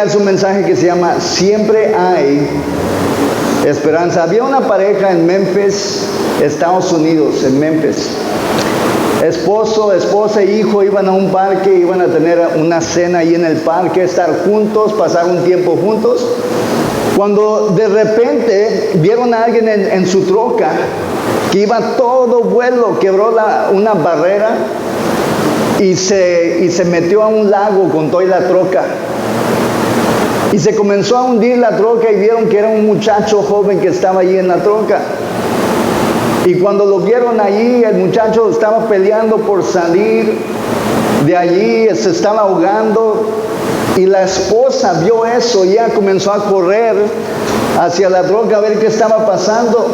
Es un mensaje que se llama Siempre hay esperanza. Había una pareja en Memphis, Estados Unidos, en Memphis. Esposo, esposa e hijo iban a un parque, iban a tener una cena ahí en el parque, estar juntos, pasar un tiempo juntos. Cuando de repente vieron a alguien en su troca que iba a todo vuelo, quebró una barrera y se metió a un lago con toda la troca. Y se comenzó a hundir la troca y vieron que era un muchacho joven que estaba allí en la troca. Y cuando lo vieron allí, el muchacho estaba peleando por salir de allí, se estaba ahogando. Y la esposa vio eso y ya comenzó a correr hacia la troca a ver qué estaba pasando.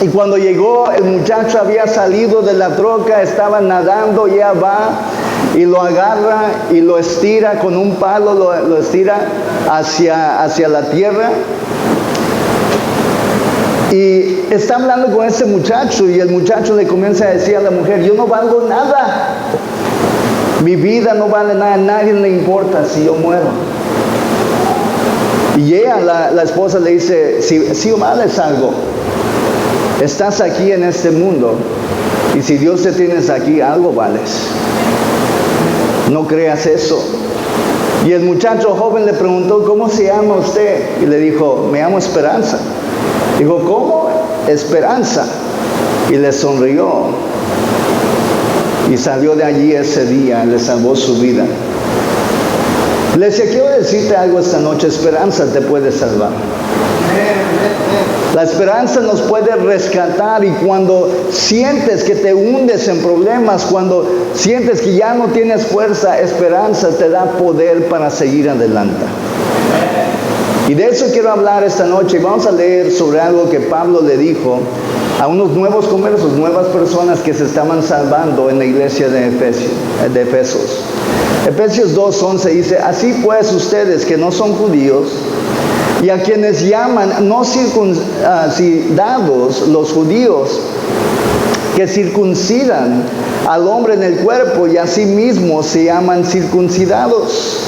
Y cuando llegó, el muchacho había salido de la troca, estaba nadando, ya va y lo agarra y lo estira con un palo, lo estira hacia la tierra. Y está hablando con este muchacho y el muchacho le comienza a decir a la mujer: yo no valgo nada, mi vida no vale nada, a nadie le importa si yo muero. Y ella, la esposa, le dice: si vales algo, estás aquí en este mundo y si Dios te tienes aquí, algo vales. No creas eso. Y el muchacho joven le preguntó: ¿cómo se llama usted? Y le dijo: me llamo Esperanza. Dijo: ¿cómo? Esperanza. Y le sonrió. Y salió de allí ese día, le salvó su vida. Le decía: quiero decirte algo esta noche, esperanza te puede salvar. La esperanza nos puede rescatar, y cuando sientes que te hundes en problemas, cuando sientes que ya no tienes fuerza, esperanza te da poder para seguir adelante. Y de eso quiero hablar esta noche. Vamos a leer sobre algo que Pablo le dijo a unos nuevos conversos, nuevas personas que se estaban salvando en la iglesia de Efesos. Efesios 2:11 dice: así pues ustedes que no son judíos, y a quienes llaman no circuncidados los judíos, que circuncidan al hombre en el cuerpo y a sí mismos se llaman circuncidados.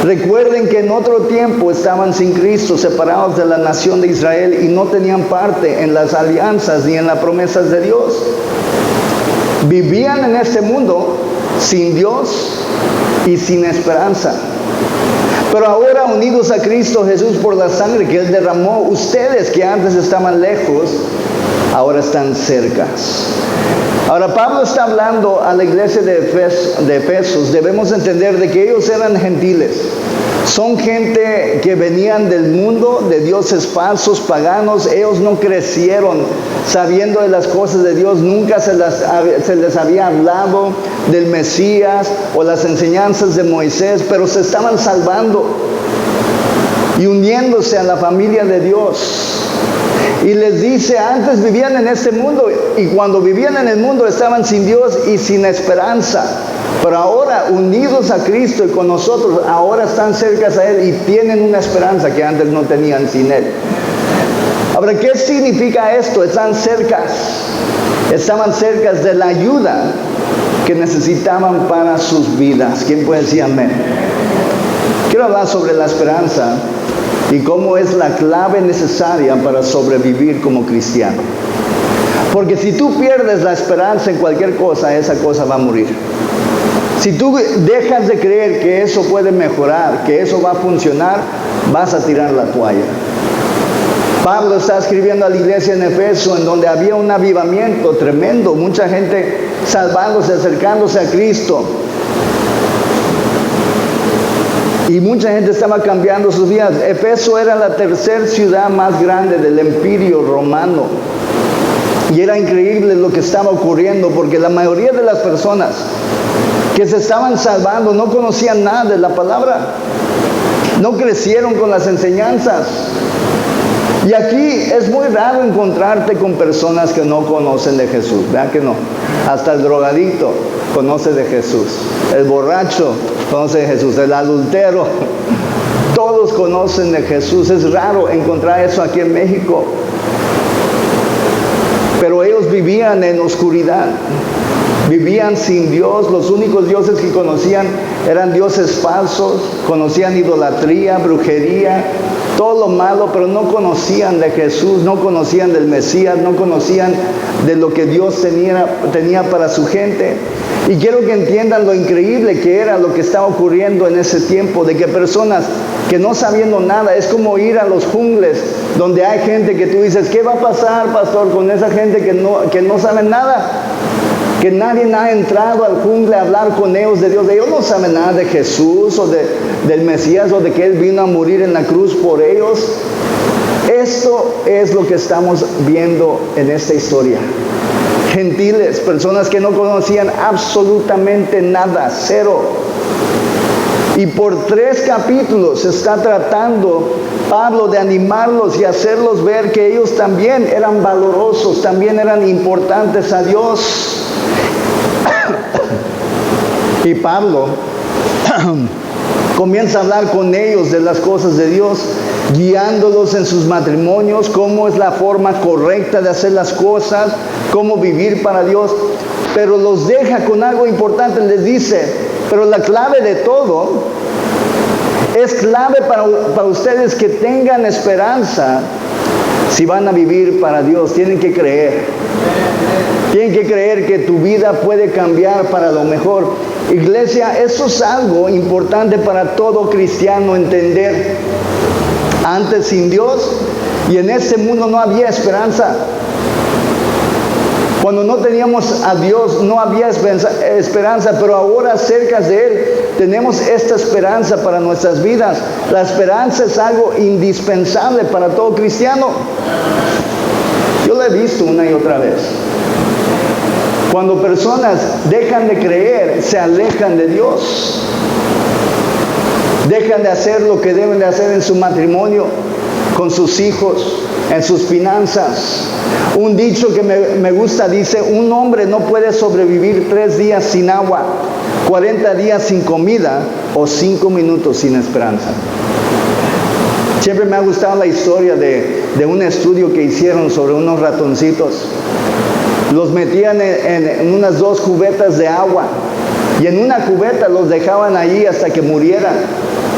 Recuerden que en otro tiempo estaban sin Cristo, separados de la nación de Israel, y no tenían parte en las alianzas ni en las promesas de Dios. Vivían en este mundo sin Dios y sin esperanza. Pero ahora, unidos a Cristo Jesús por la sangre que Él derramó, ustedes que antes estaban lejos, ahora están cerca. Ahora, Pablo está hablando a la iglesia de Efesos. Debemos entender de que ellos eran gentiles. Son gente que venían del mundo, de dioses falsos, paganos. Ellos no crecieron sabiendo de las cosas de Dios. Nunca se les había hablado del Mesías o las enseñanzas de Moisés, pero se estaban salvando y uniéndose a la familia de Dios. Y les dice: antes vivían en este mundo, y cuando vivían en el mundo estaban sin Dios y sin esperanza. Pero ahora, unidos a Cristo y con nosotros, ahora están cerca a Él y tienen una esperanza que antes no tenían sin Él. Ahora, ¿qué significa esto? Están cercas. Estaban cerca de la ayuda que necesitaban para sus vidas. ¿Quién puede decir amén? Quiero hablar sobre la esperanza y cómo es la clave necesaria para sobrevivir como cristiano. Porque si tú pierdes la esperanza en cualquier cosa, esa cosa va a morir. Si tú dejas de creer que eso puede mejorar, que eso va a funcionar, vas a tirar la toalla. Pablo está escribiendo a la iglesia en Efeso, en donde había un avivamiento tremendo, mucha gente salvándose, acercándose a Cristo. Y mucha gente estaba cambiando sus vidas. Efeso era la tercera ciudad más grande del Imperio Romano. Y era increíble lo que estaba ocurriendo, porque la mayoría de las personas que se estaban salvando no conocían nada de la palabra. No crecieron con las enseñanzas. Y aquí es muy raro encontrarte con personas que no conocen de Jesús. ¿Verdad que no? Hasta el drogadicto conoce de Jesús. El borracho conoce de Jesús. El adultero. Todos conocen de Jesús. Es raro encontrar eso aquí en México. Pero ellos vivían en oscuridad. Vivían sin Dios. Los únicos dioses que conocían eran dioses falsos, conocían idolatría, brujería, todo lo malo, pero no conocían de Jesús, no conocían del Mesías, no conocían de lo que Dios tenía para su gente. Y quiero que entiendan lo increíble que era lo que estaba ocurriendo en ese tiempo, de que personas que no sabiendo nada, es como ir a los jungles, donde hay gente que tú dices, ¿qué va a pasar, pastor, con esa gente que no sabe nada? Que nadie ha entrado al jungle a hablar con ellos de Dios. Ellos no saben nada de Jesús o del Mesías o de que Él vino a morir en la cruz por ellos. Esto es lo que estamos viendo en esta historia. Gentiles, personas que no conocían absolutamente nada, cero. Y por 3 capítulos está tratando Pablo de animarlos y hacerlos ver que ellos también eran valorosos, también eran importantes a Dios. Y Pablo comienza a hablar con ellos de las cosas de Dios, guiándolos en sus matrimonios, cómo es la forma correcta de hacer las cosas, cómo vivir para Dios. Pero los deja con algo importante, les dice, pero la clave de todo, es clave para ustedes que tengan esperanza. Si van a vivir para Dios, tienen que creer. Tienen que creer que tu vida puede cambiar para lo mejor. Iglesia, eso es algo importante para todo cristiano entender. Antes sin Dios y en este mundo no había esperanza. Cuando no teníamos a Dios no había esperanza, pero ahora cerca de Él tenemos esta esperanza para nuestras vidas. La esperanza es algo indispensable para todo cristiano. Yo lo he visto una y otra vez. Cuando personas dejan de creer, se alejan de Dios. Dejan de hacer lo que deben de hacer en su matrimonio, con sus hijos, en sus finanzas. Un dicho que me gusta dice, un hombre no puede sobrevivir 3 días sin agua, 40 días sin comida o 5 minutos sin esperanza. Siempre me ha gustado la historia de un estudio que hicieron sobre unos ratoncitos. Los metían en unas 2 cubetas de agua y en una cubeta los dejaban allí hasta que murieran.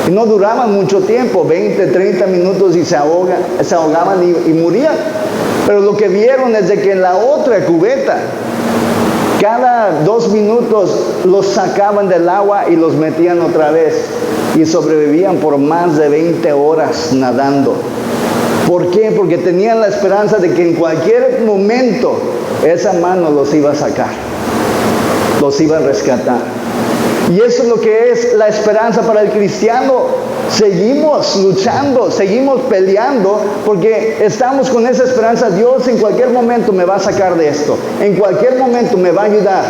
Y no duraban mucho tiempo, 20, 30 minutos y se ahogaban y morían. Pero lo que vieron es de que en la otra cubeta, cada 2 minutos los sacaban del agua y los metían otra vez. Y sobrevivían por más de 20 horas nadando. ¿Por qué? Porque tenían la esperanza de que en cualquier momento esa mano los iba a sacar, los iba a rescatar. Y eso es lo que es la esperanza para el cristiano. Seguimos luchando, seguimos peleando, porque estamos con esa esperanza. Dios en cualquier momento me va a sacar de esto, en cualquier momento me va a ayudar.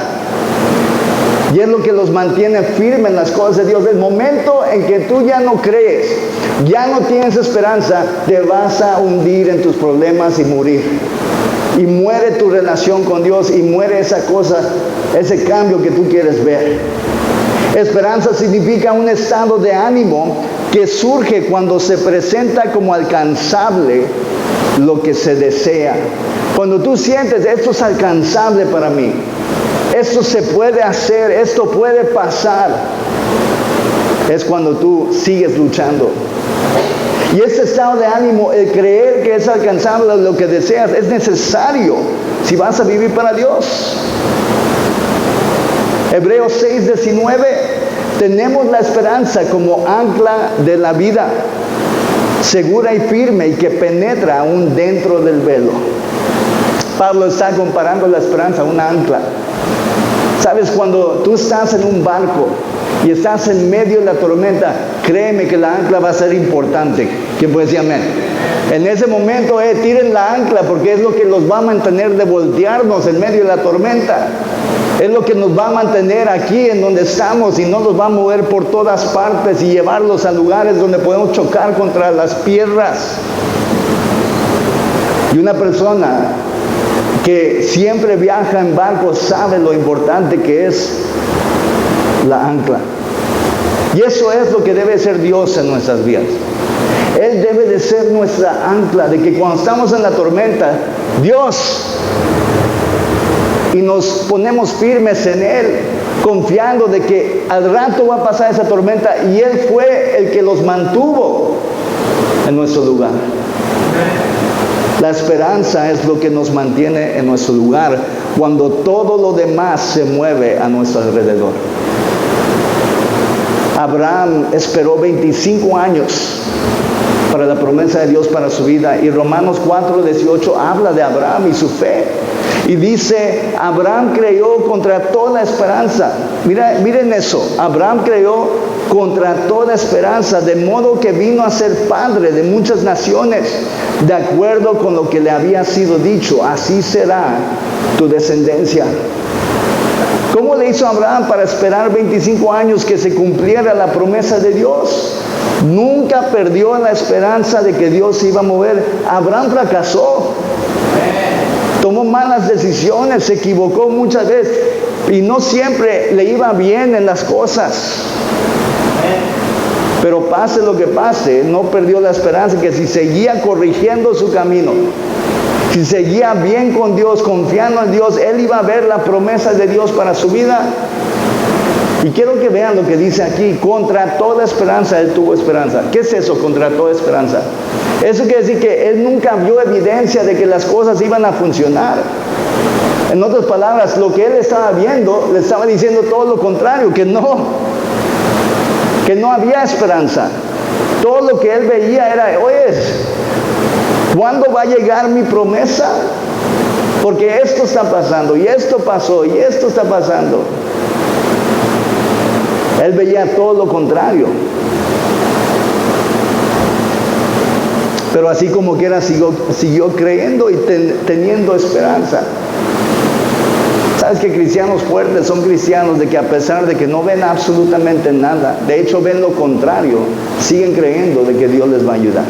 Y es lo que los mantiene firmes en las cosas de Dios. El momento en que tú ya no crees, ya no tienes esperanza, te vas a hundir en tus problemas y morir. Y muere tu relación con Dios y muere esa cosa, ese cambio que tú quieres ver. Esperanza significa un estado de ánimo que surge cuando se presenta como alcanzable lo que se desea. Cuando tú sientes, esto es alcanzable para mí, esto se puede hacer, esto puede pasar, es cuando tú sigues luchando. Y ese estado de ánimo, el creer que es alcanzable lo que deseas, es necesario si vas a vivir para Dios. Hebreos 6:19, tenemos la esperanza como ancla de la vida, segura y firme y que penetra aún dentro del velo. Pablo está comparando la esperanza a una ancla. Sabes, cuando tú estás en un barco y estás en medio de la tormenta, créeme que la ancla va a ser importante. ¿Quién puede decir amén? En ese momento, tiren la ancla, porque es lo que los va a mantener de voltearnos en medio de la tormenta. Es lo que nos va a mantener aquí en donde estamos y no nos va a mover por todas partes y llevarlos a lugares donde podemos chocar contra las piedras. Y una persona que siempre viaja en barco sabe lo importante que es la ancla. Y eso es lo que debe ser Dios en nuestras vidas. Él debe de ser nuestra ancla, de que cuando estamos en la tormenta, Dios, y nos ponemos firmes en Él, confiando de que al rato va a pasar esa tormenta, y Él fue el que los mantuvo en nuestro lugar. La esperanza es lo que nos mantiene en nuestro lugar cuando todo lo demás se mueve a nuestro alrededor. Abraham esperó 25 años para la promesa de Dios para su vida, y Romanos 4:18 habla de Abraham y su fe, y dice: Abraham creyó contra toda esperanza. Miren eso, Abraham creyó contra toda esperanza, de modo que vino a ser padre de muchas naciones, de acuerdo con lo que le había sido dicho: así será tu descendencia. ¿Cómo le hizo Abraham para esperar 25 años que se cumpliera la promesa de Dios? Nunca perdió la esperanza de que Dios se iba a mover. Abraham fracasó, tomó malas decisiones, se equivocó muchas veces, y no siempre le iba bien en las cosas. Pero pase lo que pase, no perdió la esperanza que si seguía corrigiendo su camino, si seguía bien con Dios, confiando en Dios, él iba a ver la promesa de Dios para su vida. Y quiero que vean lo que dice aquí: contra toda esperanza él tuvo esperanza. ¿Qué es eso, contra toda esperanza? Eso quiere decir que él nunca vio evidencia de que las cosas iban a funcionar. En otras palabras, lo que él estaba viendo le estaba diciendo todo lo contrario, que no había esperanza. Todo lo que él veía era: oye, ¿cuándo va a llegar mi promesa? Porque esto está pasando, y esto pasó, y esto está pasando. Él veía todo lo contrario. Pero así como quiera, siguió creyendo y teniendo esperanza. ¿Sabes que cristianos fuertes son cristianos de que a pesar de que no ven absolutamente nada, de hecho ven lo contrario, siguen creyendo de que Dios les va a ayudar?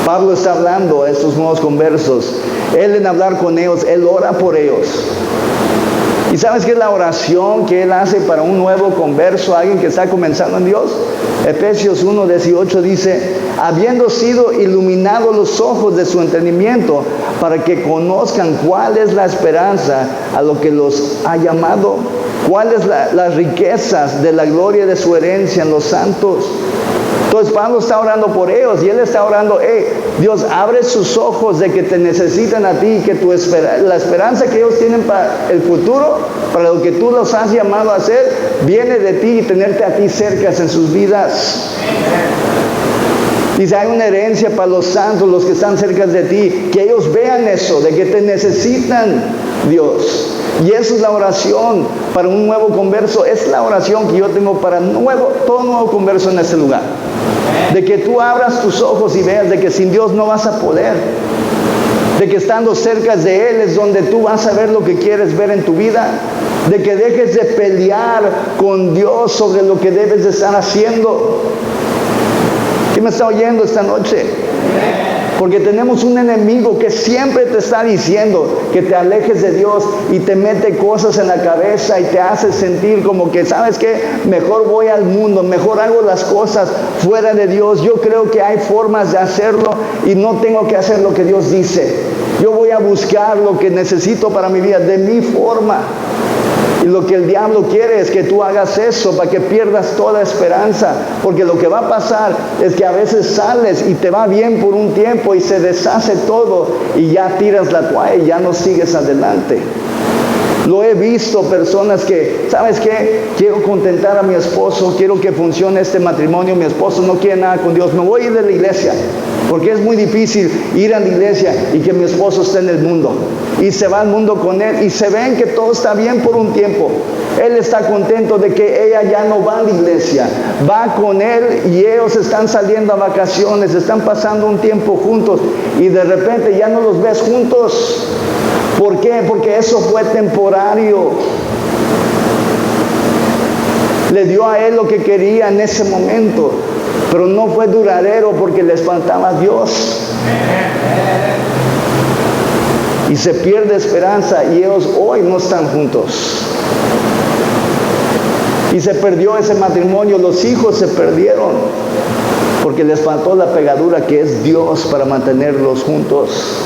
Pablo está hablando a estos nuevos conversos. Él, en hablar con ellos, él ora por ellos. ¿Y sabes qué es la oración que él hace para un nuevo converso, alguien que está comenzando en Dios? Efesios 1:18 dice: habiendo sido iluminados los ojos de su entendimiento, para que conozcan cuál es la esperanza a lo que los ha llamado, cuáles las riquezas de la gloria de su herencia en los santos. Entonces Pablo está orando por ellos, y él está orando: Dios, abre sus ojos de que te necesitan a ti, que la esperanza que ellos tienen para el futuro, para lo que tú los has llamado a hacer, viene de ti y tenerte a ti cerca en sus vidas. Dice: hay una herencia para los santos, los que están cerca de ti, que ellos vean eso, de que te necesitan, Dios. Y esa es la oración para un nuevo converso. Es la oración que yo tengo para todo nuevo converso en este lugar. De que tú abras tus ojos y veas de que sin Dios no vas a poder. De que estando cerca de Él es donde tú vas a ver lo que quieres ver en tu vida. De que dejes de pelear con Dios sobre lo que debes de estar haciendo. ¿Quién me está oyendo esta noche? Porque tenemos un enemigo que siempre te está diciendo que te alejes de Dios, y te mete cosas en la cabeza y te hace sentir como que, ¿sabes qué? Mejor voy al mundo, mejor hago las cosas fuera de Dios. Yo creo que hay formas de hacerlo y no tengo que hacer lo que Dios dice. Yo voy a buscar lo que necesito para mi vida de mi forma. Y lo que el diablo quiere es que tú hagas eso para que pierdas toda esperanza. Porque lo que va a pasar es que a veces sales y te va bien por un tiempo y se deshace todo y ya tiras la toalla y ya no sigues adelante. Lo he visto, personas que, ¿sabes qué? Quiero contentar a mi esposo, quiero que funcione este matrimonio, mi esposo no quiere nada con Dios, me voy a ir de la iglesia. Porque es muy difícil ir a la iglesia y que mi esposo esté en el mundo. Y se va al mundo con él y se ven que todo está bien por un tiempo. Él está contento de que ella ya no va a la iglesia. Va con él y ellos están saliendo a vacaciones, están pasando un tiempo juntos y de repente ya no los ves juntos. ¿Por qué? Porque eso fue temporario. Le dio a él lo que quería en ese momento, pero no fue duradero porque les faltaba a Dios. Y se pierde esperanza y ellos hoy no están juntos. Y se perdió ese matrimonio, los hijos se perdieron porque les faltó la pegadura que es Dios para mantenerlos juntos.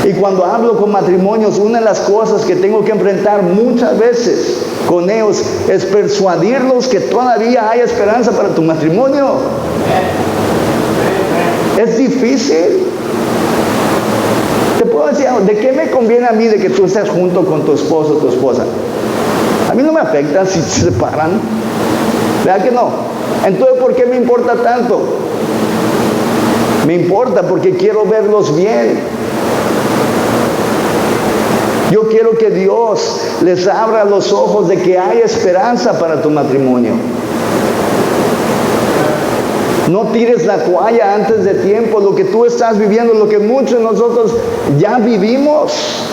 Y cuando hablo con matrimonios, una de las cosas que tengo que enfrentar muchas veces con ellos es persuadirlos que todavía hay esperanza para tu matrimonio. Es difícil. Te puedo decir, ¿de qué me conviene a mí de que tú estés junto con tu esposo o tu esposa? A mí no me afecta si se separan. ¿Verdad que no? Entonces, ¿por qué me importa tanto? Me importa porque quiero verlos bien. Yo quiero que Dios les abra los ojos de que hay esperanza para tu matrimonio. No tires la toalla antes de tiempo. Lo que tú estás viviendo, lo que muchos de nosotros ya vivimos.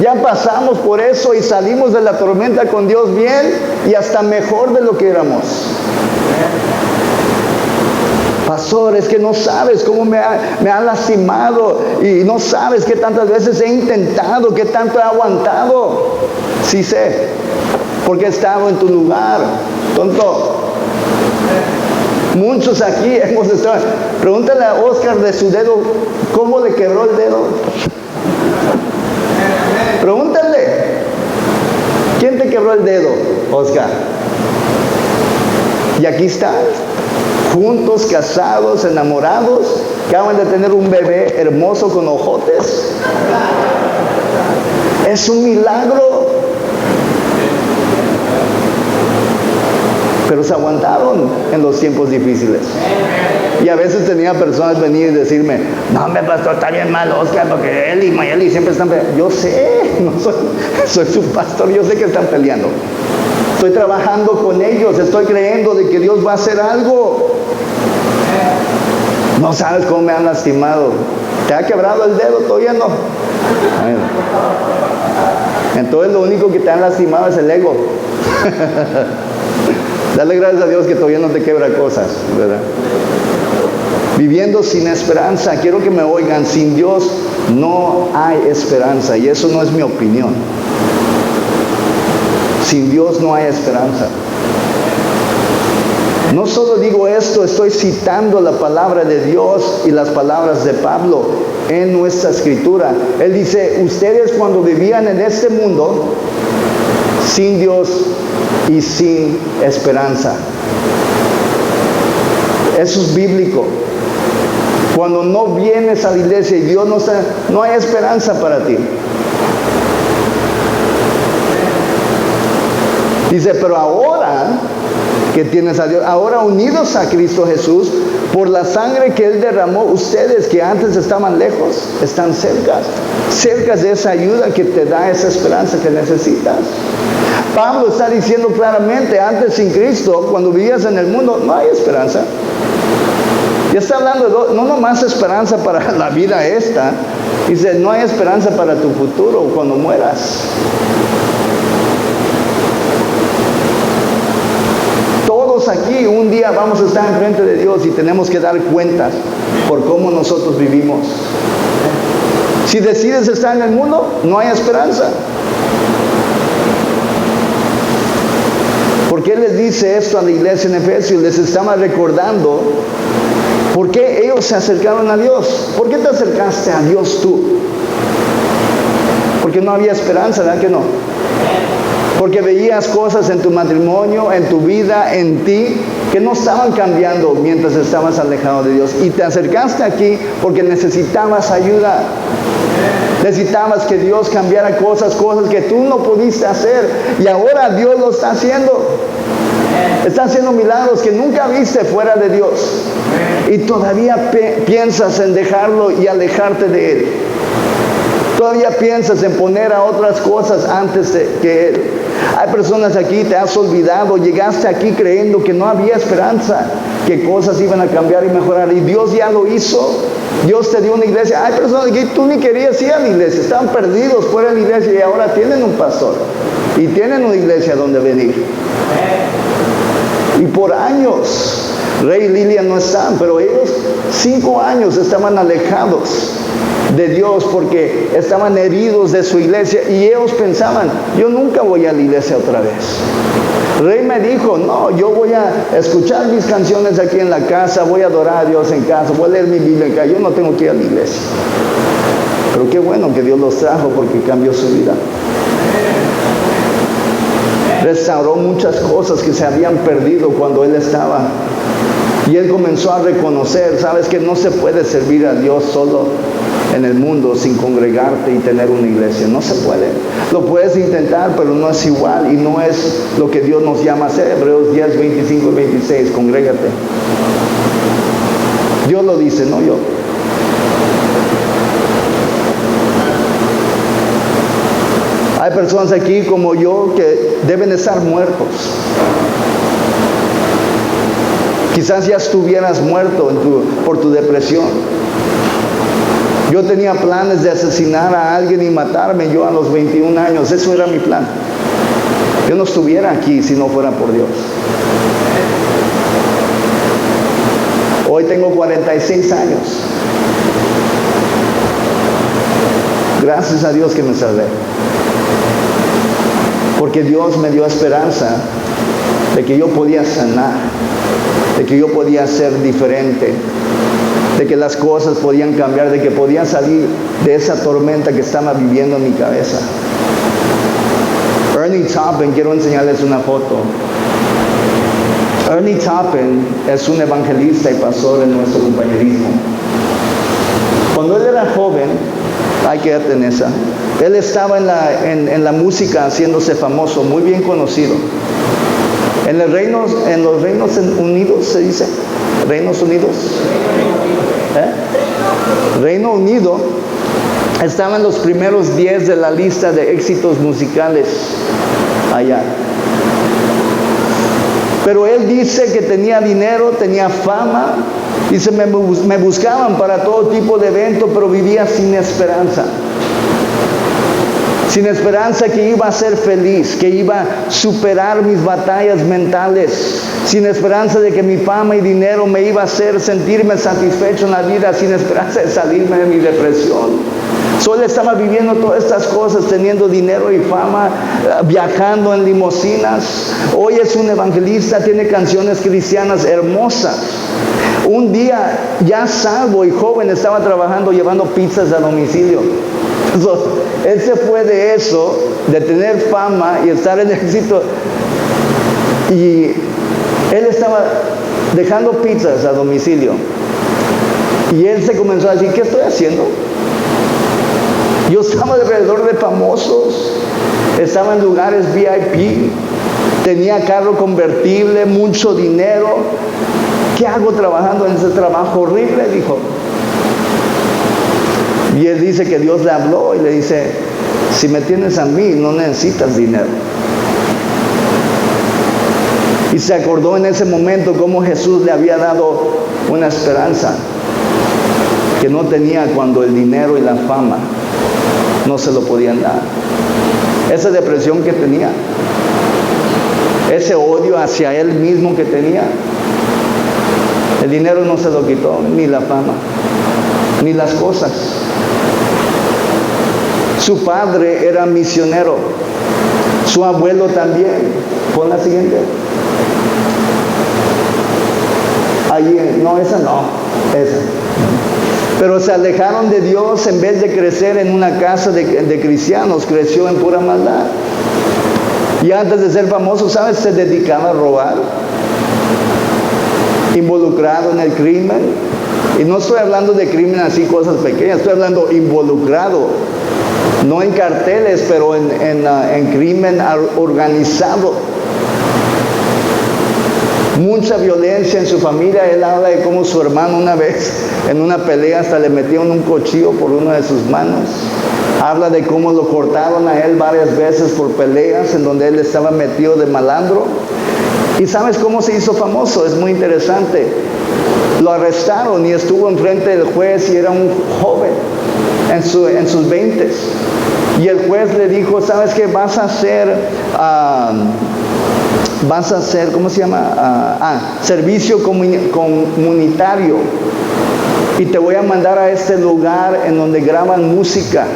Ya pasamos por eso y salimos de la tormenta con Dios bien y hasta mejor de lo que éramos. Pastor, es que no sabes cómo me ha lastimado y no sabes qué tantas veces he intentado, qué tanto he aguantado. Sí sé, porque he estado en tu lugar, tonto. Muchos aquí hemos estado. Pregúntale a Oscar de su dedo, ¿cómo le quebró el dedo? Pregúntale, ¿quién te quebró el dedo, Oscar? Y aquí están, juntos, casados, enamorados, acaban de tener un bebé hermoso con ojotes. Es un milagro. Pero se aguantaron en los tiempos difíciles. Y a veces tenía personas venir y decirme, no, me pastor, está bien mal Oscar, porque él y Mayeli siempre están peleando. Yo sé, no soy su pastor, yo sé que están peleando. Estoy trabajando con ellos, estoy creyendo de que Dios va a hacer algo. No sabes cómo me han lastimado. ¿Te ha quebrado el dedo? Todavía no. Entonces lo único que te han lastimado es el ego. Dale gracias a Dios que todavía no te quebra cosas, ¿verdad? Viviendo sin esperanza, quiero que me oigan, sin Dios no hay esperanza, y eso no es mi opinión. Sin Dios no hay esperanza. No solo digo esto, estoy citando la palabra de Dios y las palabras de Pablo en nuestra escritura. Él dice, ustedes cuando vivían en este mundo, sin Dios y sin esperanza. Eso es bíblico. Cuando no vienes a la iglesia y Dios no está, no hay esperanza para ti. Dice, pero ahora que tienes a Dios, ahora unidos a Cristo Jesús, por la sangre que Él derramó, ustedes que antes estaban lejos, están cerca de esa ayuda que te da esa esperanza que necesitas. Pablo está diciendo claramente, antes sin Cristo, cuando vivías en el mundo, no hay esperanza. Ya está hablando de no nomás esperanza para la vida esta, dice, no hay esperanza para tu futuro cuando mueras. Todos aquí un día vamos a estar enfrente de Dios y tenemos que dar cuentas por cómo nosotros vivimos. Si decides estar en el mundo, no hay esperanza. ¿Por qué les dice esto a la iglesia en Efesios? Les estaba recordando por qué ellos se acercaron a Dios. ¿Por qué te acercaste a Dios tú? Porque no había esperanza, ¿verdad que no? Porque veías cosas en tu matrimonio, en tu vida, en ti, que no estaban cambiando mientras estabas alejado de Dios. Y te acercaste aquí porque necesitabas ayuda. Necesitabas que Dios cambiara cosas que tú no pudiste hacer. Y ahora Dios lo está haciendo. Está haciendo milagros que nunca viste fuera de Dios. Y todavía piensas en dejarlo y alejarte de Él. Todavía piensas en poner a otras cosas antes que Él. Hay personas aquí, te has olvidado, llegaste aquí creyendo que no había esperanza, que cosas iban a cambiar y mejorar. Y Dios ya lo hizo. Dios te dio una iglesia. Hay personas que tú ni querías ir a la iglesia, estaban perdidos fuera de la iglesia y ahora tienen un pastor. Y tienen una iglesia donde venir. Y por años, Rey y Lilia no están, pero ellos 5 años estaban alejados de Dios porque estaban heridos de su iglesia y ellos pensaban, yo nunca voy a la iglesia otra vez. Rey me dijo, no, yo voy a escuchar mis canciones aquí en la casa, voy a adorar a Dios en casa, voy a leer mi Biblia en casa, yo no tengo que ir a la iglesia. Pero qué bueno que Dios los trajo porque cambió su vida. Restauró muchas cosas que se habían perdido cuando Él estaba. Y Él comenzó a reconocer, sabes que no se puede servir a Dios solo en el mundo sin congregarte y tener una iglesia. No se puede. Lo puedes intentar, pero no es igual y no es lo que Dios nos llama a hacer. Hebreos 10, 25 y 26, congrégate. Dios lo dice, no yo. Hay personas aquí como yo que deben estar muertos. Quizás ya estuvieras muerto por tu depresión. Yo tenía planes de asesinar a alguien y matarme yo a los 21 años. Eso era mi plan. Yo no estuviera aquí si no fuera por Dios. Hoy tengo 46 años. Gracias a Dios que me salvé. Porque Dios me dio esperanza de que yo podía sanar, de que yo podía ser diferente, de que las cosas podían cambiar, de que podía salir de esa tormenta que estaba viviendo en mi cabeza. Ernie Toppin, quiero enseñarles una foto. Ernie Toppin es un evangelista y pastor en nuestro compañerismo. Cuando él era joven, hay que ver en esa, él estaba en la música haciéndose famoso, muy bien conocido. En los Reinos Unidos se dice, Reinos Unidos, Reino Unido, estaba en los primeros 10 de la lista de éxitos musicales allá. Pero él dice que tenía dinero, tenía fama, dice, me buscaban para todo tipo de eventos, pero vivía sin esperanza. Sin esperanza que iba a ser feliz, que iba a superar mis batallas mentales. Sin esperanza de que mi fama y dinero me iba a hacer sentirme satisfecho en la vida. Sin esperanza de salirme de mi depresión. Solo estaba viviendo todas estas cosas, teniendo dinero y fama, viajando en limusinas. Hoy es un evangelista, tiene canciones cristianas hermosas. Un día, ya salvo y joven, estaba trabajando llevando pizzas a domicilio. Entonces, él se fue de eso, de tener fama y estar en éxito, y él estaba dejando pizzas a domicilio. Y él se comenzó a decir, ¿qué estoy haciendo? Yo estaba alrededor de famosos, estaba en lugares VIP, tenía carro convertible, mucho dinero. ¿Qué hago trabajando en ese trabajo horrible? Dijo. Y él dice que Dios le habló y le dice, si me tienes a mí, no necesitas dinero. Y se acordó en ese momento cómo Jesús le había dado una esperanza que no tenía cuando el dinero y la fama no se lo podían dar. Esa depresión que tenía, ese odio hacia él mismo que tenía, el dinero no se lo quitó, ni la fama, ni las cosas. Su padre era misionero, su abuelo también. Pon la siguiente. Allí, no, esa no, esa. Pero se alejaron de Dios. En vez de crecer en una casa de cristianos, creció en pura maldad. Y antes de ser famoso, ¿sabes? Se dedicaba a robar, involucrado en el crimen. Y no estoy hablando de crimen así, cosas pequeñas, estoy hablando involucrado, no en carteles, pero en crimen organizado. Mucha violencia en su familia. Él habla de cómo su hermano una vez en una pelea hasta le metieron un cuchillo por una de sus manos. Habla de cómo lo cortaron a él varias veces por peleas en donde él estaba metido de malandro. ¿Y sabes cómo se hizo famoso? Es muy interesante. Lo arrestaron y estuvo enfrente del juez y era un joven en sus 20s. Y el juez le dijo, ¿sabes qué? Vas a hacer, ¿cómo se llama? Servicio comunitario. Y te voy a mandar a este lugar en donde graban música.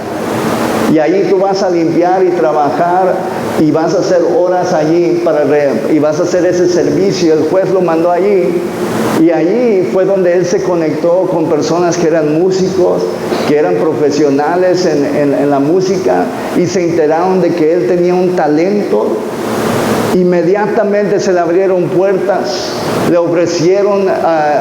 Y ahí tú vas a limpiar y trabajar y vas a hacer horas allí y vas a hacer ese servicio. El juez lo mandó allí. Y allí fue donde él se conectó con personas que eran músicos, que eran profesionales en la música, y se enteraron de que él tenía un talento. Inmediatamente se le abrieron puertas, le ofrecieron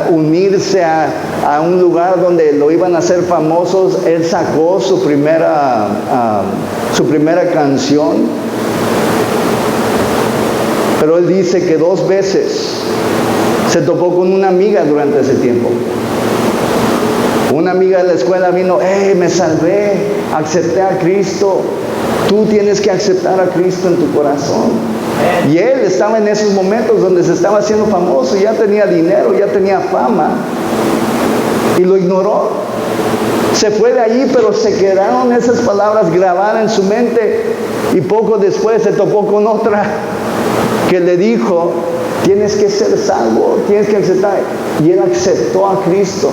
unirse a un lugar donde lo iban a hacer famosos. Él sacó su primera canción, pero él dice que 2 veces se topó con una amiga durante ese tiempo. Una amiga de la escuela vino: hey, me salvé, acepté a Cristo, tú tienes que aceptar a Cristo en tu corazón. Y él estaba en esos momentos donde se estaba haciendo famoso, ya tenía dinero, ya tenía fama, y lo ignoró. Se fue de allí, pero se quedaron esas palabras grabadas en su mente, y poco después se topó con otra que le dijo: tienes que ser salvo, tienes que aceptar. Y él aceptó a Cristo.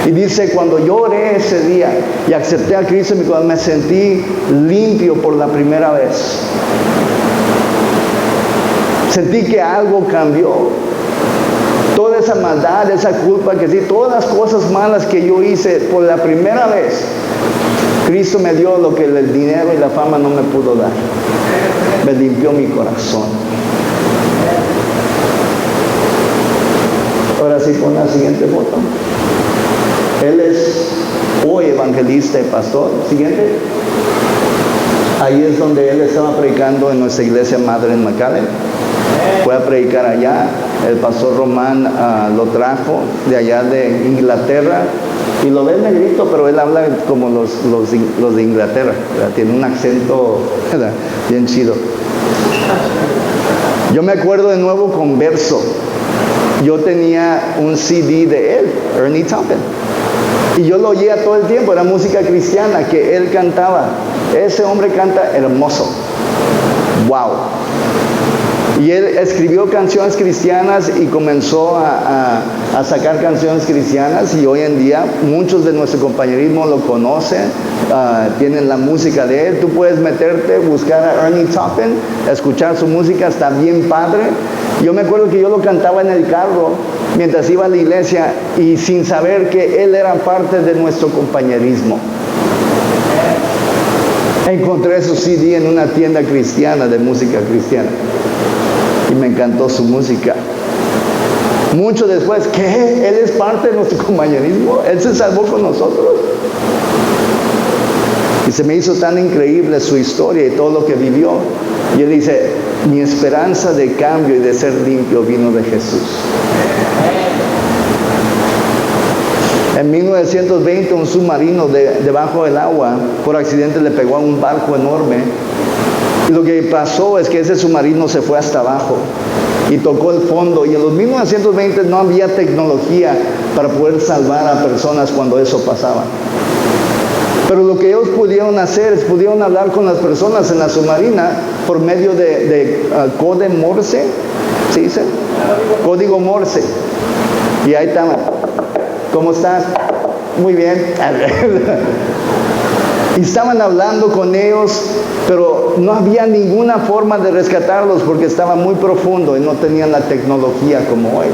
Y dice: cuando yo oré ese día y acepté a Cristo en mi corazón, me sentí limpio por la primera vez. Sentí que algo cambió. Toda esa maldad, esa culpa que sí, todas las cosas malas que yo hice, por la primera vez, Cristo me dio lo que el dinero y la fama no me pudo dar. Me limpió mi corazón. Ahora sí, pon la siguiente foto. Él es hoy evangelista y pastor. Siguiente. Ahí es donde él estaba predicando en nuestra iglesia madre en McAllen. Fue a predicar allá. El pastor Román lo trajo de allá de Inglaterra. Y lo ve negrito, pero él habla como los de Inglaterra, ¿verdad? Tiene un acento, ¿verdad?, bien chido. Yo me acuerdo de Nuevo Converso. Yo tenía un CD de él, Ernie Toppin. Y yo lo oía todo el tiempo, era música cristiana que él cantaba. Ese hombre canta hermoso. ¡Wow! Y él escribió canciones cristianas y comenzó a sacar canciones cristianas, y hoy en día muchos de nuestro compañerismo lo conocen, tienen la música de él. Tú puedes meterte, buscar a Ernie Toppin, escuchar su música, está bien padre. Yo me acuerdo que yo lo cantaba en el carro mientras iba a la iglesia, y sin saber que él era parte de nuestro compañerismo. Encontré su CD en una tienda cristiana de música cristiana y me encantó su música. Mucho después, ¿qué? Él es parte de nuestro compañerismo, él se salvó con nosotros. Y se me hizo tan increíble su historia y todo lo que vivió. Y él dice: mi esperanza de cambio y de ser limpio vino de Jesús. En 1920 un submarino debajo del agua por accidente le pegó a un barco enorme, y lo que pasó es que ese submarino se fue hasta abajo y tocó el fondo, y en los 1920 no había tecnología para poder salvar a personas cuando eso pasaba. Pero lo que ellos pudieron hacer es pudieron hablar con las personas en la submarina por medio de código Morse, ¿sí dice? Código Morse. Y ahí estaban: ¿cómo estás? Muy bien. Y estaban hablando con ellos, pero no había ninguna forma de rescatarlos porque estaba muy profundo y no tenían la tecnología como hoy.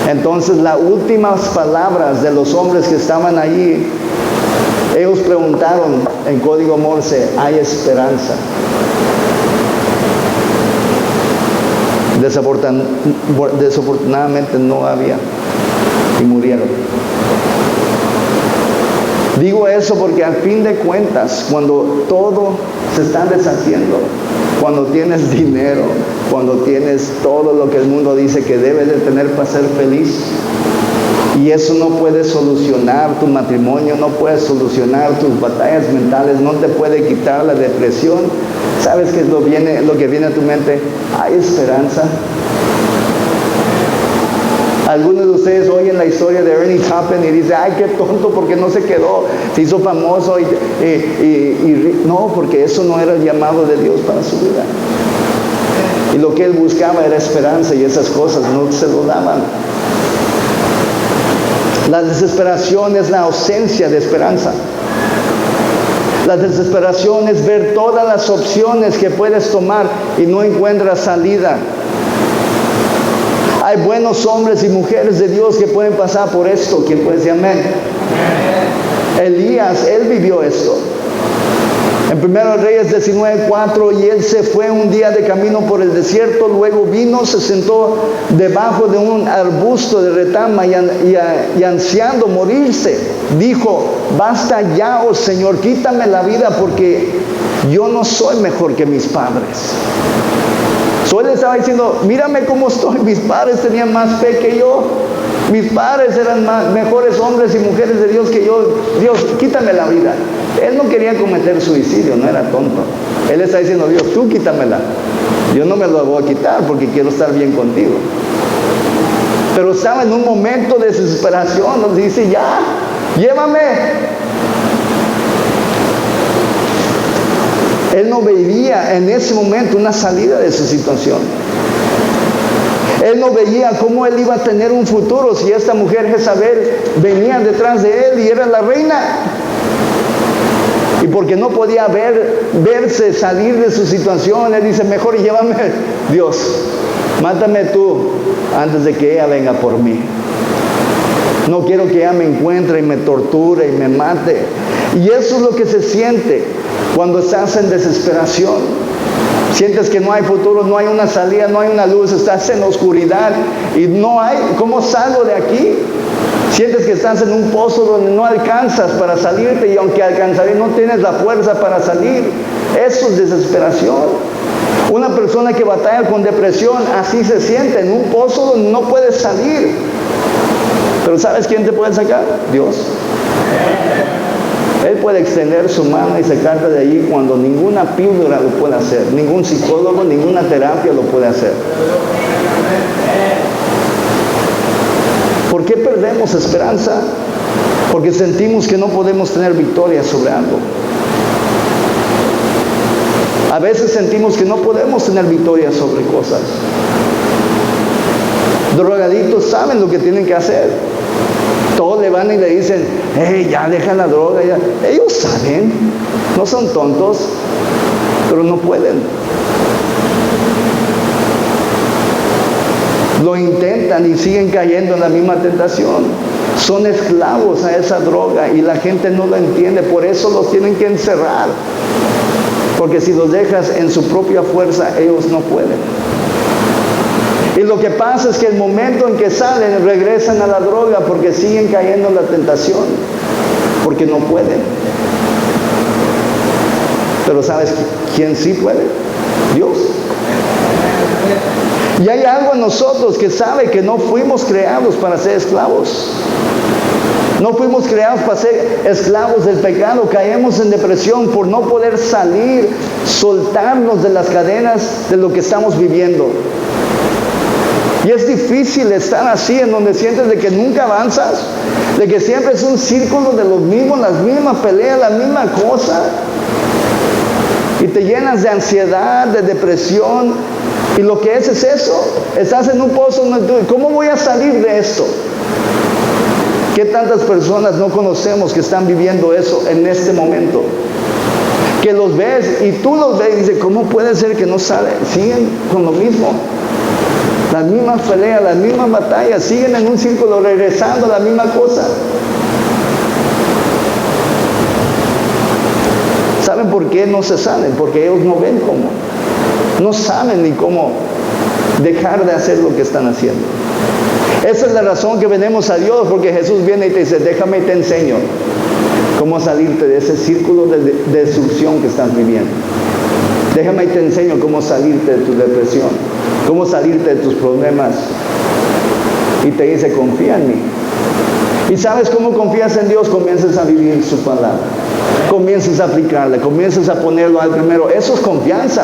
Entonces, las últimas palabras de los hombres que estaban allí, ellos preguntaron en código Morse: ¿hay esperanza? Desafortunadamente no había, y murieron. Digo eso porque al fin de cuentas, cuando todo se está deshaciendo, cuando tienes dinero, cuando tienes todo lo que el mundo dice que debes de tener para ser feliz, y eso no puede solucionar tu matrimonio, no puede solucionar tus batallas mentales, no te puede quitar la depresión, ¿sabes qué es lo que viene a tu mente? ¿Hay esperanza? Algunos de ustedes oyen la historia de Ernie Toppin y dicen: ay, qué tonto, porque no se quedó, se hizo famoso. No, porque eso no era el llamado de Dios para su vida. Y lo que él buscaba era esperanza, y esas cosas no se lo daban. La desesperación es la ausencia de esperanza. La desesperación es ver todas las opciones que puedes tomar y no encuentras salida. Hay buenos hombres y mujeres de Dios que pueden pasar por esto. ¿Quién puede decir amén? Elías, él vivió esto. En 1 Reyes 19:4, y él se fue un día de camino por el desierto, luego vino, se sentó debajo de un arbusto de retama y ansiando morirse, dijo: basta ya, oh Señor, quítame la vida, porque yo no soy mejor que mis padres. Él estaba diciendo: mírame cómo estoy, mis padres tenían más fe que yo, mis padres eran mejores hombres y mujeres de Dios que yo. Dios, quítame la vida. Él no quería cometer suicidio, no era tonto. Él está diciendo: Dios, tú quítamela. Yo no me lo voy a quitar porque quiero estar bien contigo. Pero estaba en un momento de desesperación, nos dice: ya, llévame. Él no veía en ese momento una salida de su situación. Él no veía cómo él iba a tener un futuro si esta mujer Jezabel venía detrás de él y era la reina. Y porque no podía verse salir de su situación, él dice: mejor llévame, Dios, mátame tú antes de que ella venga por mí. No quiero que ella me encuentre y me torture y me mate. Y eso es lo que se siente cuando estás en desesperación. Sientes que no hay futuro, no hay una salida, no hay una luz, estás en la oscuridad y no hay, ¿cómo salgo de aquí? Sientes que estás en un pozo donde no alcanzas para salirte, y aunque alcanzaré, no tienes la fuerza para salir. Eso es desesperación. Una persona que batalla con depresión así se siente, en un pozo donde no puedes salir. Pero ¿sabes quién te puede sacar? Dios. Él puede extender su mano y sacarte de allí cuando ninguna píldora lo puede hacer, ningún psicólogo, ninguna terapia lo puede hacer. ¿Por qué perdemos esperanza? Porque sentimos que no podemos tener victoria sobre algo. A veces sentimos que no podemos tener victoria sobre cosas. Drogadictos saben lo que tienen que hacer. Todos le van y le dicen: hey, ya deja la droga, ya. Ellos saben, no son tontos, pero no pueden. Lo intentan y siguen cayendo en la misma tentación. Son esclavos a esa droga y la gente no lo entiende, por eso los tienen que encerrar. Porque si los dejas en su propia fuerza, ellos no pueden. Y lo que pasa es que el momento en que salen, regresan a la droga porque siguen cayendo en la tentación, porque no pueden. Pero ¿sabes quién sí puede? Dios. Y hay algo en nosotros que sabe que no fuimos creados para ser esclavos. No fuimos creados para ser esclavos del pecado. Caemos en depresión por no poder salir, soltarnos de las cadenas de lo que estamos viviendo. Y es difícil estar así, en donde sientes de que nunca avanzas, de que siempre es un círculo de los mismos, las mismas peleas, la misma cosa. Y te llenas de ansiedad, de depresión. Y lo que es eso. Estás en un pozo, ¿cómo voy a salir de esto? ¿Qué tantas personas no conocemos que están viviendo eso en este momento? Que los ves y tú los ves y dices: ¿cómo puede ser que no salen? Siguen con lo mismo. Las mismas peleas, las mismas batallas, siguen en un círculo regresando a la misma cosa. ¿Saben por qué no se salen? Porque ellos no ven cómo. No saben ni cómo dejar de hacer lo que están haciendo. Esa es la razón que venimos a Dios, porque Jesús viene y te dice: déjame y te enseño cómo salirte de ese círculo de destrucción que estás viviendo. Déjame y te enseño cómo salirte de tu depresión, cómo salirte de tus problemas. Y te dice: confía en mí. ¿Y sabes cómo confías en Dios? Comienzas a vivir su palabra, comienzas a aplicarla, comienzas a ponerlo al primero. Eso es confianza.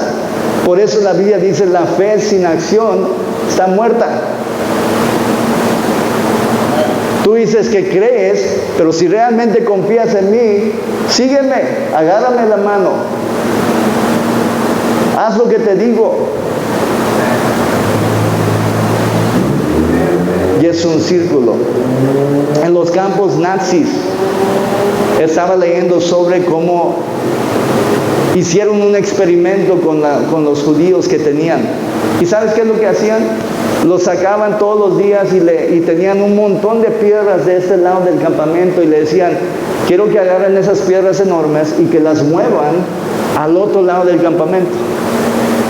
Por eso la Biblia dice: la fe sin acción está muerta. Tú dices que crees, pero si realmente confías en mí, sígueme, agárrame la mano, haz lo que te digo. Y es un círculo. En los campos nazis, estaba leyendo sobre cómo hicieron un experimento con los judíos que tenían. ¿Y sabes qué es lo que hacían? Lo sacaban todos los días y tenían un montón de piedras de este lado del campamento y le decían, quiero que agarren esas piedras enormes y que las muevan al otro lado del campamento.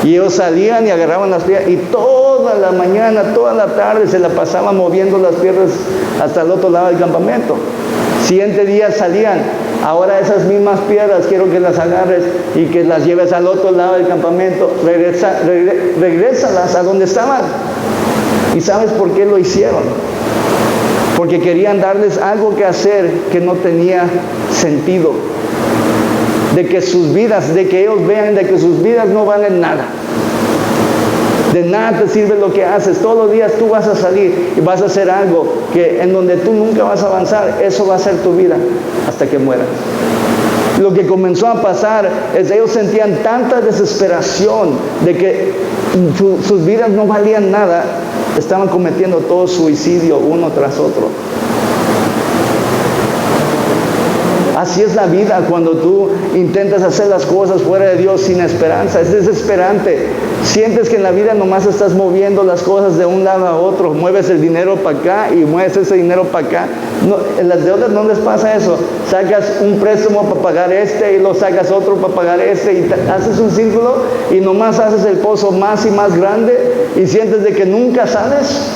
Y ellos salían y agarraban las piedras y toda la mañana, toda la tarde se la pasaban moviendo las piedras hasta el otro lado del campamento. Siguiente día salían, ahora esas mismas piedras quiero que las agarres y que las lleves al otro lado del campamento, regrésalas a donde estaban. ¿Y sabes por qué lo hicieron? Porque querían darles algo que hacer que no tenía sentido. De que sus vidas, de que ellos vean de que sus vidas no valen nada. De nada te sirve lo que haces. Todos los días tú vas a salir y vas a hacer algo que en donde tú nunca vas a avanzar. Eso va a ser tu vida hasta que mueras. Lo que comenzó a pasar es ellos sentían tanta desesperación de que sus vidas no valían nada. Estaban cometiendo todo suicidio uno tras otro. Así es la vida cuando tú intentas hacer las cosas fuera de Dios sin esperanza. Es desesperante. Sientes que en la vida nomás estás moviendo las cosas de un lado a otro. Mueves el dinero para acá y mueves ese dinero para acá. No, en las deudas no les pasa eso. Sacas un préstamo para pagar este y lo sacas otro para pagar este y haces un círculo y nomás haces el pozo más y más grande y sientes de que nunca sales.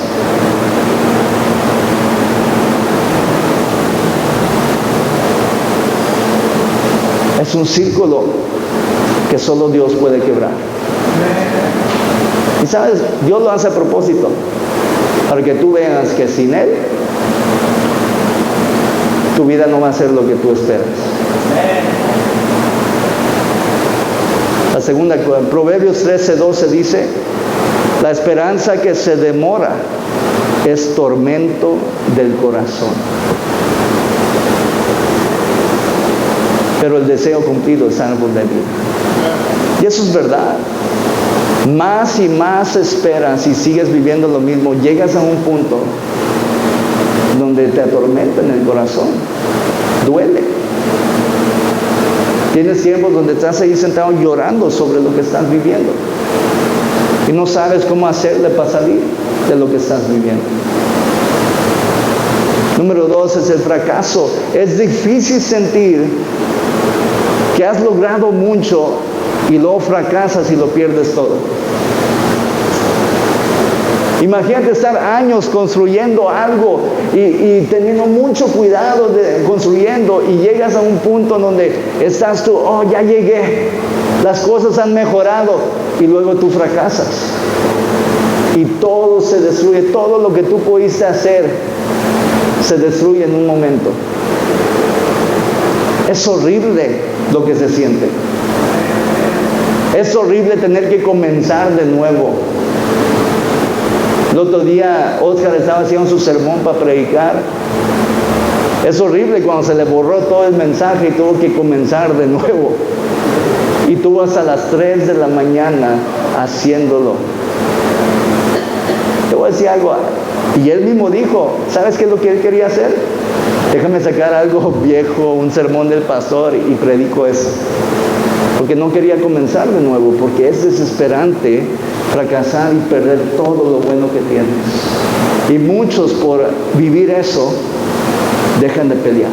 Es un círculo que solo Dios puede quebrar. Y sabes, Dios lo hace a propósito, para que tú veas que sin Él, tu vida no va a ser lo que tú esperas. La segunda cosa, Proverbios 13:12 dice, la esperanza que se demora es tormento del corazón. Pero el deseo cumplido es árbol de vida. Y eso es verdad. Más y más esperas y sigues viviendo lo mismo. Llegas a un punto donde te atormenta en el corazón. Duele. Tienes tiempos donde estás ahí sentado llorando sobre lo que estás viviendo. Y no sabes cómo hacerle para salir de lo que estás viviendo. Número 2 es el fracaso. Es difícil sentir que has logrado mucho y luego fracasas y lo pierdes todo. Imagínate estar años construyendo algo y teniendo mucho cuidado de construyendo y llegas a un punto donde estás tú, oh, ya llegué, las cosas han mejorado y luego tú fracasas y todo se destruye, todo lo que tú pudiste hacer se destruye en un momento. Es horrible lo que se siente. Es horrible tener que comenzar de nuevo. El otro día Oscar estaba haciendo su sermón para predicar. Es horrible cuando se le borró todo el mensaje y tuvo que comenzar de nuevo. Y tuvo hasta las 3 de la mañana haciéndolo. Te voy a decir algo. Y él mismo dijo, ¿sabes qué es lo que él quería hacer? Déjame sacar algo viejo, un sermón del pastor y predico eso. Porque no quería comenzar de nuevo, porque es desesperante fracasar y perder todo lo bueno que tienes. Y muchos por vivir eso dejan de pelear.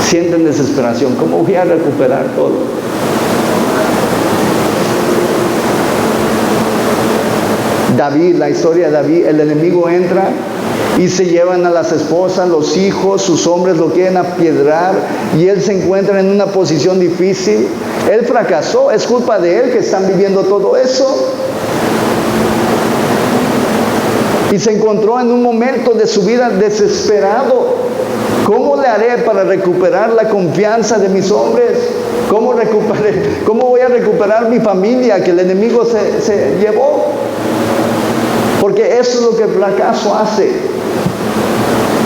Sienten desesperación. ¿Cómo voy a recuperar todo? David, la historia de David, el enemigo entra y se llevan a las esposas, los hijos, sus hombres lo quieren apiedrar y él se encuentra en una posición difícil. Él fracasó, es culpa de él que están viviendo todo eso. Y se encontró en un momento de su vida desesperado. ¿Cómo le haré para recuperar la confianza de mis hombres? ¿Cómo voy a recuperar mi familia que el enemigo se llevó? Porque eso es lo que el fracaso hace.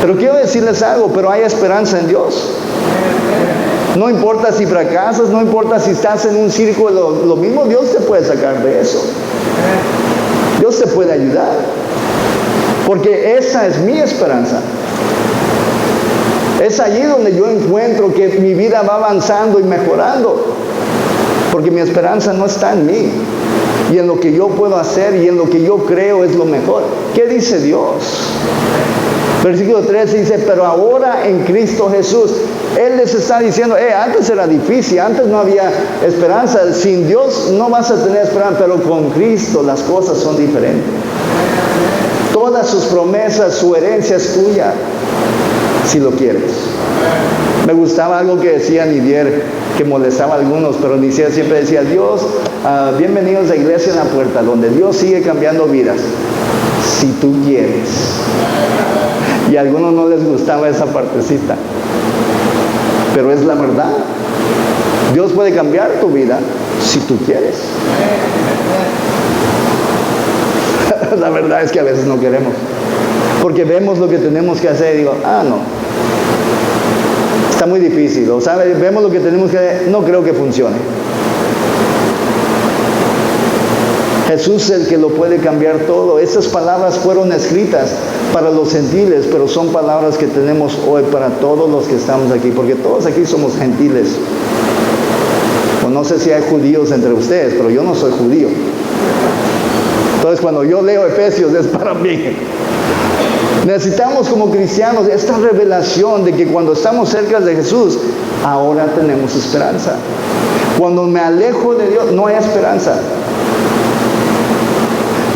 Pero quiero decirles algo, pero hay esperanza en Dios. No importa si fracasas, no importa si estás en un círculo, lo mismo Dios te puede sacar de eso. Dios te puede ayudar. Porque esa es mi esperanza. Es allí donde yo encuentro que mi vida va avanzando y mejorando. Porque mi esperanza no está en mí. y en lo que yo puedo hacer y en lo que yo creo es lo mejor. ¿Qué dice Dios? Versículo 13 dice, pero ahora en Cristo Jesús. Él les está diciendo, antes era difícil, antes no había esperanza. Sin Dios no vas a tener esperanza, pero con Cristo las cosas son diferentes. Todas sus promesas, su herencia es tuya, si lo quieres. Me gustaba algo que decía Nidier, que molestaba a algunos, pero Nidier siempre decía, Dios, bienvenidos a Iglesia en la Puerta, donde Dios sigue cambiando vidas, si tú quieres. Y a algunos no les gustaba esa partecita, pero es la verdad. Dios puede cambiar tu vida si tú quieres. La verdad es que a veces no queremos, porque vemos lo que tenemos que hacer y digo, no, está muy difícil, o sabes, vemos lo que tenemos que hacer, no creo que funcione. Jesús es el que lo puede cambiar todo. Estas palabras fueron escritas para los gentiles, pero son palabras que tenemos hoy para todos los que estamos aquí, porque todos aquí somos gentiles. O no sé si hay judíos entre ustedes, pero yo no soy judío. Entonces cuando yo leo Efesios es para mí. Necesitamos como cristianos esta revelación de que cuando estamos cerca de Jesús, ahora tenemos esperanza. Cuando me alejo de Dios, no hay esperanza.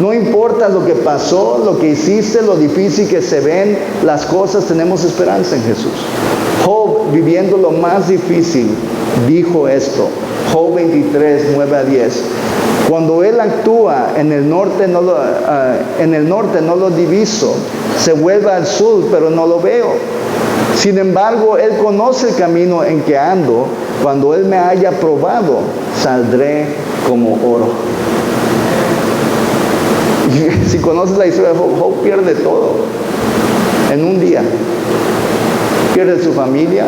No importa lo que pasó, lo que hiciste, lo difícil que se ven las cosas, tenemos esperanza en Jesús. Job, viviendo lo más difícil, dijo esto. Job 23, 9 a 10. Cuando él actúa en el norte no lo diviso, se vuelve al sur, pero no lo veo. Sin embargo, él conoce el camino en que ando. Cuando él me haya probado, saldré como oro. Y si conoces la historia de Job, Job pierde todo en un día. Pierde su familia,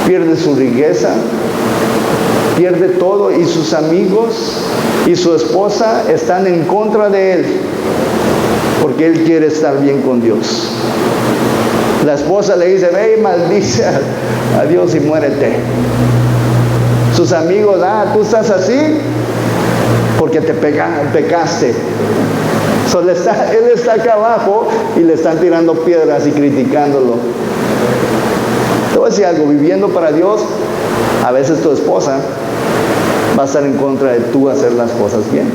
pierde su riqueza, pierde todo, y sus amigos y su esposa están en contra de él, porque él quiere estar bien con Dios. La esposa le dice, ve y maldice a Dios y muérete. Sus amigos, tú estás así porque te pecaste. Él está acá abajo y le están tirando piedras y criticándolo. Te voy a decir algo, viviendo para Dios, a veces tu esposa va a estar en contra de tú hacer las cosas bien.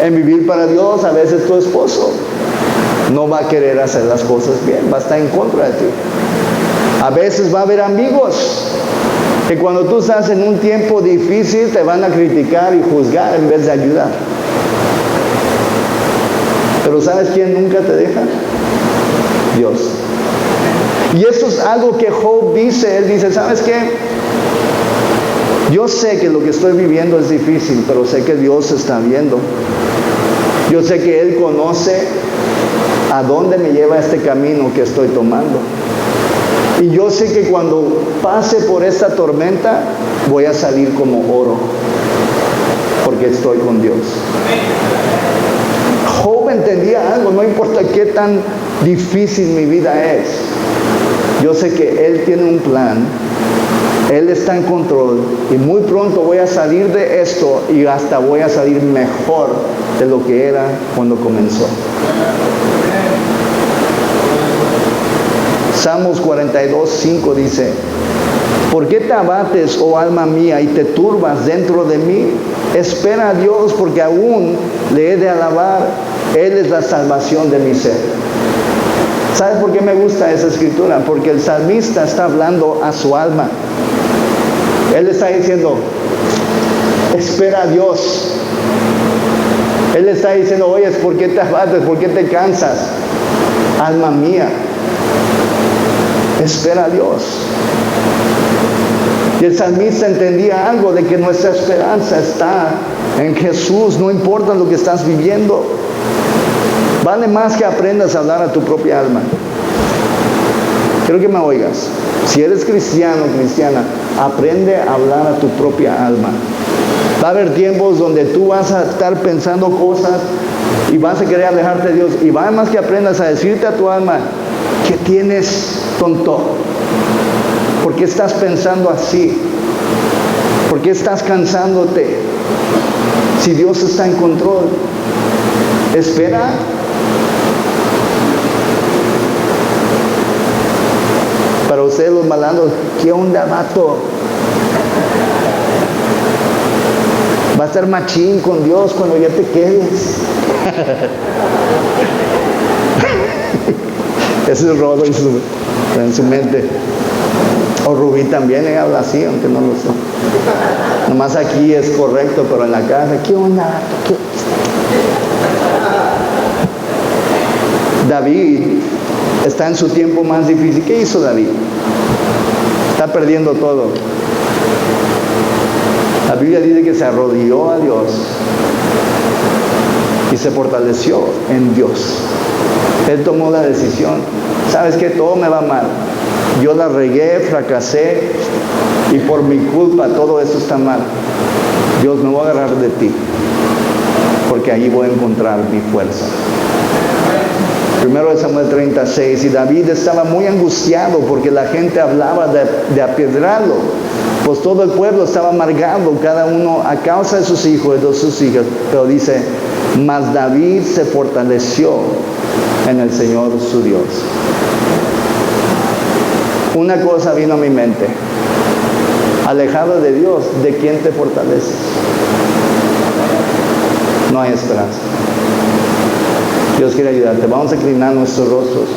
En vivir para Dios, a veces tu esposo no va a querer hacer las cosas bien, va a estar en contra de ti. A veces va a haber amigos que cuando tú estás en un tiempo difícil te van a criticar y juzgar en vez de ayudar. Pero ¿sabes quién nunca te deja? Dios. Y eso es algo que Job dice. Él dice, ¿sabes qué? Yo sé que lo que estoy viviendo es difícil, pero sé que Dios está viendo. Yo sé que Él conoce a dónde me lleva este camino que estoy tomando. Y yo sé que cuando pase por esta tormenta, voy a salir como oro, porque estoy con Dios. Job entendía algo, no importa qué tan difícil mi vida es. Yo sé que Él tiene un plan, Él está en control, y muy pronto voy a salir de esto y hasta voy a salir mejor de lo que era cuando comenzó. Salmos 42, 5 dice, ¿por qué te abates, oh alma mía, y te turbas dentro de mí? Espera a Dios, porque aún le he de alabar. Él es la salvación de mi ser. ¿Sabes por qué me gusta esa escritura? Porque el salmista está hablando a su alma. Él está diciendo, espera a Dios. Él está diciendo, oye, ¿por qué te abates? ¿Por qué te cansas? Alma mía, espera a Dios. Y el salmista entendía algo de que nuestra esperanza está en Jesús, no importa lo que estás viviendo. Vale más que aprendas a hablar a tu propia alma. Quiero que me oigas. Si eres cristiano o cristiana, aprende a hablar a tu propia alma. Va a haber tiempos donde tú vas a estar pensando cosas y vas a querer alejarte de Dios. Y vale más que aprendas a decirte a tu alma, ¿qué tienes, tonto? ¿Por qué estás pensando así? ¿Por qué estás cansándote? Si Dios está en control, espera. Para ustedes los malandros, ¿qué onda, vato? Va a estar machín con Dios cuando ya te quedes. Ese es Rodo en su mente. O Rubí también habla así, aunque no lo sé. Nomás aquí es correcto, pero en la casa, ¿qué onda, vato? ¿Qué? David está en su tiempo más difícil. ¿Qué hizo David? Está perdiendo todo. La Biblia dice que se arrodilló a Dios y se fortaleció en Dios. Él tomó la decisión. ¿Sabes qué? Todo me va mal. Yo la regué, fracasé y por mi culpa todo esto está mal. Dios, me voy a agarrar de ti porque allí voy a encontrar mi fuerza. Primero de Samuel 36, y David estaba muy angustiado porque la gente hablaba de apiedrarlo, pues todo el pueblo estaba amargado, cada uno a causa de sus hijos y de sus hijas. Pero dice, mas David se fortaleció en el Señor su Dios. Una cosa vino a mi mente: alejado de Dios, ¿de quién te fortaleces? No hay esperanza. Dios quiere ayudarte. Vamos a inclinar nuestros rostros.